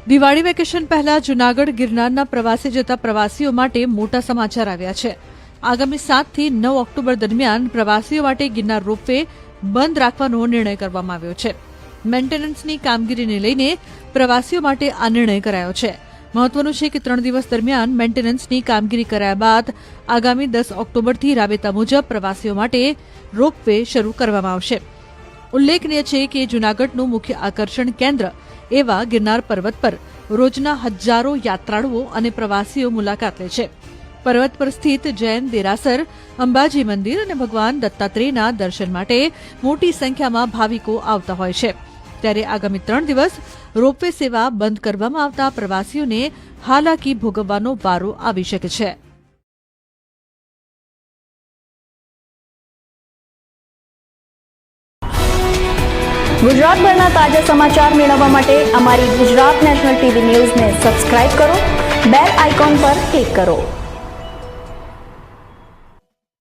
Diwali vacation પહેલા જૂનાગઢ ગિરનારના પ્રવાસે જતા પ્રવાસીઓ માટે મોટા સમાચાર આવ્યા છે। આગામી 7 થી 9 ઓક્ટોબર દરમિયાન પ્રવાસીઓ માટે ગિરનાર રોપવે બંધ રાખવાનો નિર્ણય કરવામાં આવ્યો છે। મેન્ટેનન્સની કામગીરીને લઈને પ્રવાસીઓ માટે આ નિર્ણય કરાયો છે। મહત્વનું છે કે 3 દિવસ દરમિયાન મેન્ટેનન્સની કામગીરી કરાયા બાદ આગામી 10 ઓક્ટોબરથી રાબેતા મુજબ પ્રવાસીઓ માટે રોપવે શરૂ કરવામાં આવશે। ઉલ્લેખનીય છે કે જૂનાગઢનું મુખ્ય આકર્ષણ કેન્દ્ર એવા ગિરનાર પર્વત પર રોજના હજારો યાત્રાળુઓ અને પ્રવાસીઓ મુલાકાત લે છે। પર્વત પર સ્થિત જૈન દેરાસર, અંબાજી મંદિર અને ભગવાન દત્તાત્રેયના દર્શન માટે મોટી સંખ્યામાં ભાવિકો આવતા હોય છે। ત્યારે આગામી 3 દિવસ રોપવે સેવા બંધ કરવામાં આવતા પ્રવાસીઓને હાલાકી ભોગવવાનો વારો આવી શકે છે। ગુજરાતભરના તાજા સમાચાર મેળવવા માટે અમારી ગુજરાત નેશનલ ટીવી ન્યૂઝને સબસ્ક્રાઇબ કરો, બેલ આઇકોન પર ક્લિક કરો।